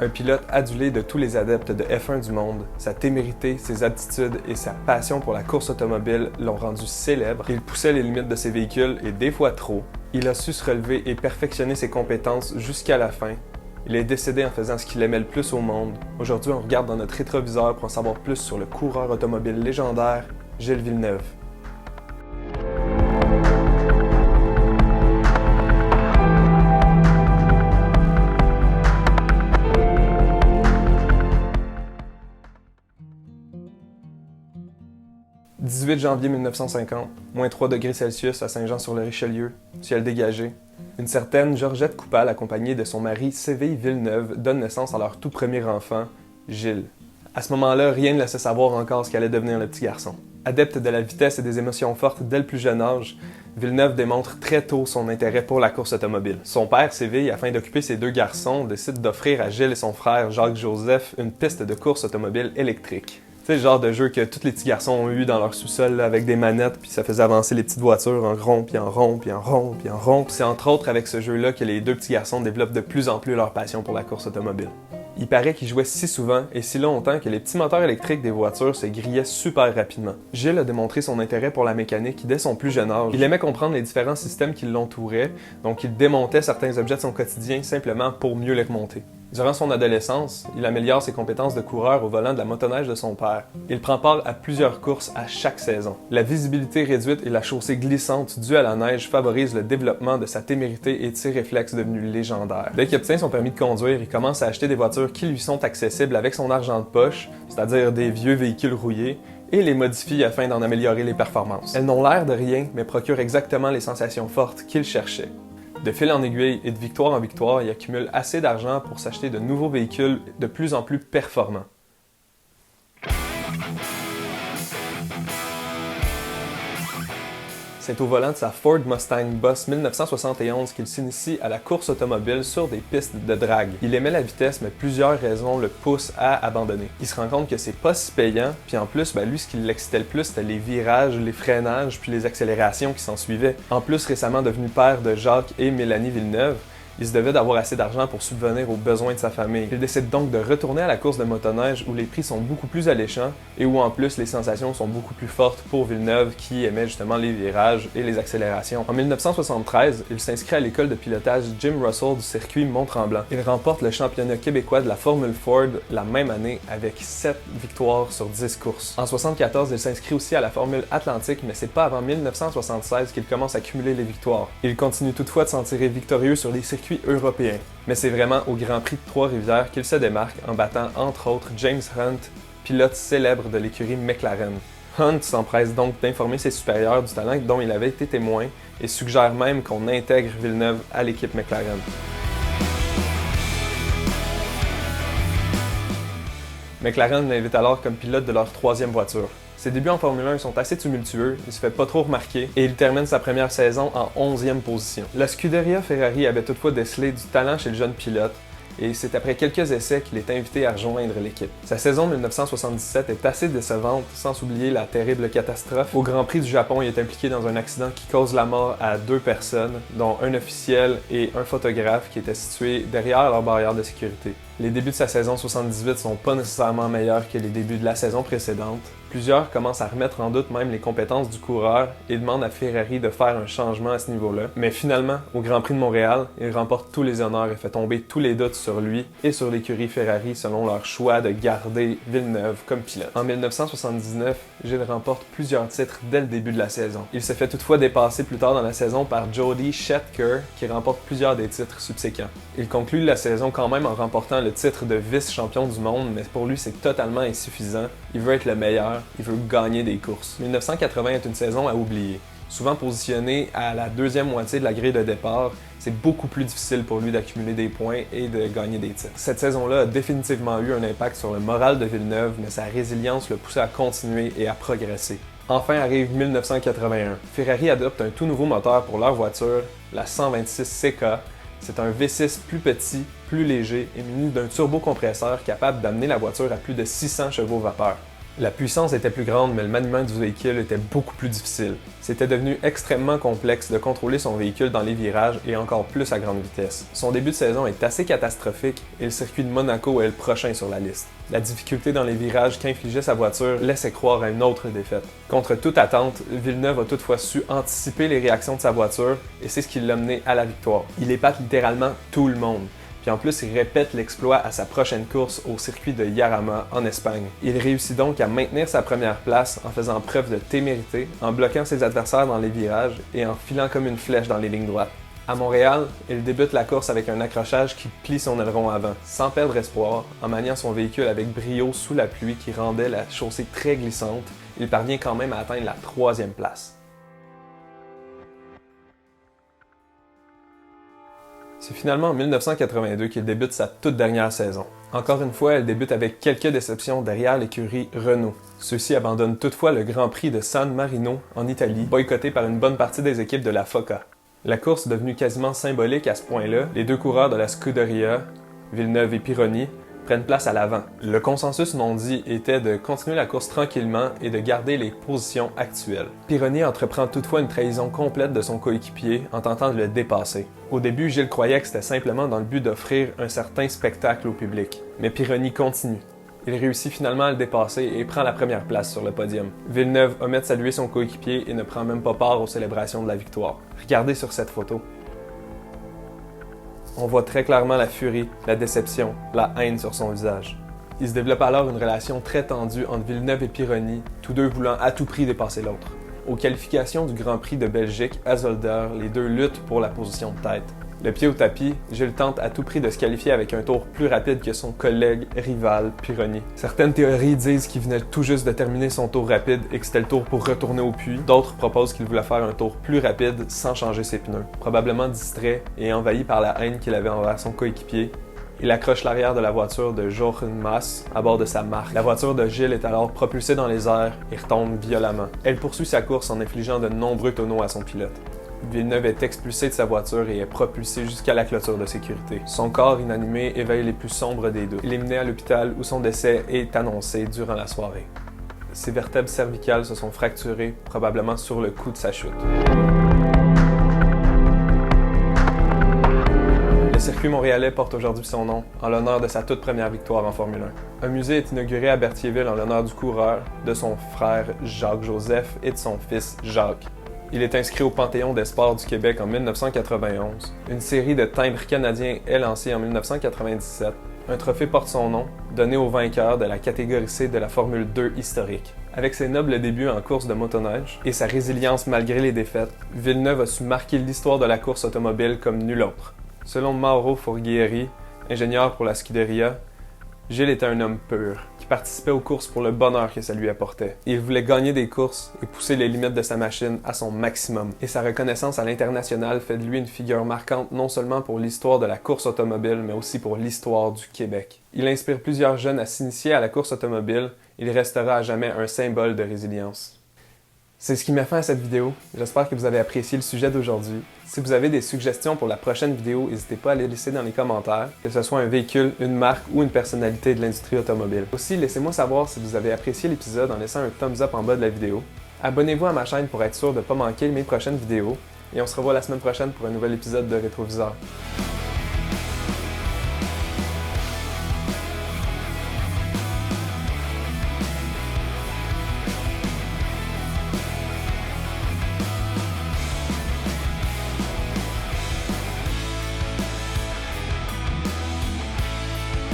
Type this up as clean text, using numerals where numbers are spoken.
Un pilote adulé de tous les adeptes de F1 du monde, sa témérité, ses aptitudes et sa passion pour la course automobile l'ont rendu célèbre. Il poussait les limites de ses véhicules et des fois trop. Il a su se relever et perfectionner ses compétences jusqu'à la fin. Il est décédé en faisant ce qu'il aimait le plus au monde. Aujourd'hui, on regarde dans notre rétroviseur pour en savoir plus sur le coureur automobile légendaire, Gilles Villeneuve. « 18 janvier 1950, moins 3 degrés Celsius à Saint-Jean-sur-le-Richelieu, ciel dégagé. Une certaine Georgette Coupal, accompagnée de son mari Séville Villeneuve, donne naissance à leur tout premier enfant, Gilles. À ce moment-là, rien ne laissait savoir encore ce qu'allait devenir le petit garçon. Adepte de la vitesse et des émotions fortes dès le plus jeune âge, Villeneuve démontre très tôt son intérêt pour la course automobile. Son père, Séville, afin d'occuper ses deux garçons, décide d'offrir à Gilles et son frère Jacques-Joseph une piste de course automobile électrique. C'est le genre de jeu que tous les petits garçons ont eu dans leur sous-sol là, avec des manettes, puis ça faisait avancer les petites voitures en rond, puis en rond, puis en rond, puis en rond. C'est entre autres avec ce jeu-là que les deux petits garçons développent de plus en plus leur passion pour la course automobile. Il paraît qu'ils jouaient si souvent et si longtemps que les petits moteurs électriques des voitures se grillaient super rapidement. Gilles a démontré son intérêt pour la mécanique dès son plus jeune âge. Il aimait comprendre les différents systèmes qui l'entouraient, donc il démontait certains objets de son quotidien simplement pour mieux les remonter. Durant son adolescence, il améliore ses compétences de coureur au volant de la motoneige de son père. Il prend part à plusieurs courses à chaque saison. La visibilité réduite et la chaussée glissante due à la neige favorisent le développement de sa témérité et de ses réflexes devenus légendaires. Dès qu'il obtient son permis de conduire, il commence à acheter des voitures qui lui sont accessibles avec son argent de poche, c'est-à-dire des vieux véhicules rouillés, et les modifie afin d'en améliorer les performances. Elles n'ont l'air de rien, mais procurent exactement les sensations fortes qu'il cherchait. De fil en aiguille et de victoire en victoire, il accumule assez d'argent pour s'acheter de nouveaux véhicules de plus en plus performants. C'est au volant de sa Ford Mustang Boss 1971 qu'il s'initie à la course automobile sur des pistes de drague. Il aimait la vitesse, mais plusieurs raisons le poussent à abandonner. Il se rend compte que c'est pas si payant, puis en plus, lui, ce qui l'excitait le plus, c'était les virages, les freinages, puis les accélérations qui s'en suivaient. En plus, récemment devenu père de Jacques et Mélanie Villeneuve, il se devait d'avoir assez d'argent pour subvenir aux besoins de sa famille. Il décide donc de retourner à la course de motoneige où les prix sont beaucoup plus alléchants et où en plus les sensations sont beaucoup plus fortes pour Villeneuve qui aimait justement les virages et les accélérations. En 1973, il s'inscrit à l'école de pilotage Jim Russell du circuit Mont-Tremblant. Il remporte le championnat québécois de la Formule Ford la même année avec 7 victoires sur 10 courses. En 1974, il s'inscrit aussi à la Formule Atlantique, mais c'est pas avant 1976 qu'il commence à cumuler les victoires. Il continue toutefois de s'en tirer victorieux sur les circuits européens. Mais c'est vraiment au Grand Prix de Trois-Rivières qu'il se démarque en battant entre autres James Hunt, pilote célèbre de l'écurie McLaren. Hunt s'empresse donc d'informer ses supérieurs du talent dont il avait été témoin et suggère même qu'on intègre Villeneuve à l'équipe McLaren. McLaren l'invite alors comme pilote de leur troisième voiture. Ses débuts en Formule 1 sont assez tumultueux, il se fait pas trop remarquer et il termine sa première saison en 11e position. La Scuderia Ferrari avait toutefois décelé du talent chez le jeune pilote et c'est après quelques essais qu'il est invité à rejoindre l'équipe. Sa saison 1977 est assez décevante, sans oublier la terrible catastrophe. Au Grand Prix du Japon, il est impliqué dans un accident qui cause la mort à 2 personnes, dont un officiel et un photographe qui étaient situés derrière leur barrière de sécurité. Les débuts de sa saison 78 sont pas nécessairement meilleurs que les débuts de la saison précédente. Plusieurs commencent à remettre en doute même les compétences du coureur et demandent à Ferrari de faire un changement à ce niveau-là. Mais finalement, au Grand Prix de Montréal, il remporte tous les honneurs et fait tomber tous les doutes sur lui et sur l'écurie Ferrari selon leur choix de garder Villeneuve comme pilote. En 1979, Gilles remporte plusieurs titres dès le début de la saison. Il se fait toutefois dépasser plus tard dans la saison par Jody Scheckter qui remporte plusieurs des titres subséquents. Il conclut la saison quand même en remportant le titre de vice-champion du monde, mais pour lui c'est totalement insuffisant. Il veut être le meilleur, il veut gagner des courses. 1980 est une saison à oublier. Souvent positionné à la deuxième moitié de la grille de départ, c'est beaucoup plus difficile pour lui d'accumuler des points et de gagner des titres. Cette saison-là a définitivement eu un impact sur le moral de Villeneuve, mais sa résilience le poussait à continuer et à progresser. Enfin arrive 1981. Ferrari adopte un tout nouveau moteur pour leur voiture, la 126 CK. C'est un V6 plus petit, plus léger et muni d'un turbocompresseur capable d'amener la voiture à plus de 600 chevaux vapeur. La puissance était plus grande, mais le maniement du véhicule était beaucoup plus difficile. C'était devenu extrêmement complexe de contrôler son véhicule dans les virages et encore plus à grande vitesse. Son début de saison est assez catastrophique et le circuit de Monaco est le prochain sur la liste. La difficulté dans les virages qu'infligeait sa voiture laissait croire à une autre défaite. Contre toute attente, Villeneuve a toutefois su anticiper les réactions de sa voiture et c'est ce qui l'a mené à la victoire. Il épate littéralement tout le monde. Puis en plus, il répète l'exploit à sa prochaine course au circuit de Jarama en Espagne. Il réussit donc à maintenir sa première place en faisant preuve de témérité, en bloquant ses adversaires dans les virages et en filant comme une flèche dans les lignes droites. À Montréal, il débute la course avec un accrochage qui plie son aileron avant, sans perdre espoir, en maniant son véhicule avec brio sous la pluie qui rendait la chaussée très glissante. Il parvient quand même à atteindre la 3e place. C'est finalement en 1982 qu'il débute sa toute dernière saison. Encore une fois, elle débute avec quelques déceptions derrière l'écurie Renault. Ceux-ci abandonnent toutefois le Grand Prix de San Marino en Italie, boycotté par une bonne partie des équipes de la FOCA. La course devenue quasiment symbolique à ce point-là, les deux coureurs de la Scuderia, Villeneuve et Pironi, prennent place à l'avant. Le consensus non dit était de continuer la course tranquillement et de garder les positions actuelles. Pironi entreprend toutefois une trahison complète de son coéquipier en tentant de le dépasser. Au début, Gilles croyait que c'était simplement dans le but d'offrir un certain spectacle au public. Mais Pironi continue. Il réussit finalement à le dépasser et prend la première place sur le podium. Villeneuve omet de saluer son coéquipier et ne prend même pas part aux célébrations de la victoire. Regardez sur cette photo. On voit très clairement la furie, la déception, la haine sur son visage. Il se développe alors une relation très tendue entre Villeneuve et Pironi, tous deux voulant à tout prix dépasser l'autre. Aux qualifications du Grand Prix de Belgique à Zolder, les deux luttent pour la position de tête. Le pied au tapis, Gilles tente à tout prix de se qualifier avec un tour plus rapide que son collègue rival Pironi. Certaines théories disent qu'il venait tout juste de terminer son tour rapide et que c'était le tour pour retourner au puits. D'autres proposent qu'il voulait faire un tour plus rapide sans changer ses pneus. Probablement distrait et envahi par la haine qu'il avait envers son coéquipier, il accroche l'arrière de la voiture de Jochen Mass à bord de sa marque. La voiture de Gilles est alors propulsée dans les airs et retombe violemment. Elle poursuit sa course en infligeant de nombreux tonneaux à son pilote. Villeneuve est expulsé de sa voiture et est propulsé jusqu'à la clôture de sécurité. Son corps inanimé éveille les plus sombres des doutes. Il est mené à l'hôpital où son décès est annoncé durant la soirée. Ses vertèbres cervicales se sont fracturées, probablement sur le coup de sa chute. Le circuit montréalais porte aujourd'hui son nom, en l'honneur de sa toute première victoire en Formule 1. Un musée est inauguré à Berthierville en l'honneur du coureur, de son frère Jacques-Joseph et de son fils Jacques. Il est inscrit au Panthéon des sports du Québec en 1991. Une série de timbres canadiens est lancée en 1997. Un trophée porte son nom, donné au vainqueur de la catégorie C de la Formule 2 historique. Avec ses nobles débuts en course de motoneige et sa résilience malgré les défaites, Villeneuve a su marquer l'histoire de la course automobile comme nul autre. Selon Mauro Forghieri, ingénieur pour la Scuderia, Gilles était un homme pur, qui participait aux courses pour le bonheur que ça lui apportait. Il voulait gagner des courses et pousser les limites de sa machine à son maximum. Et sa reconnaissance à l'international fait de lui une figure marquante non seulement pour l'histoire de la course automobile, mais aussi pour l'histoire du Québec. Il inspire plusieurs jeunes à s'initier à la course automobile. Il restera à jamais un symbole de résilience. C'est ce qui met fin à cette vidéo. J'espère que vous avez apprécié le sujet d'aujourd'hui. Si vous avez des suggestions pour la prochaine vidéo, n'hésitez pas à les laisser dans les commentaires, que ce soit un véhicule, une marque ou une personnalité de l'industrie automobile. Aussi, laissez-moi savoir si vous avez apprécié l'épisode en laissant un thumbs up en bas de la vidéo. Abonnez-vous à ma chaîne pour être sûr de ne pas manquer mes prochaines vidéos. Et on se revoit la semaine prochaine pour un nouvel épisode de Rétroviseur.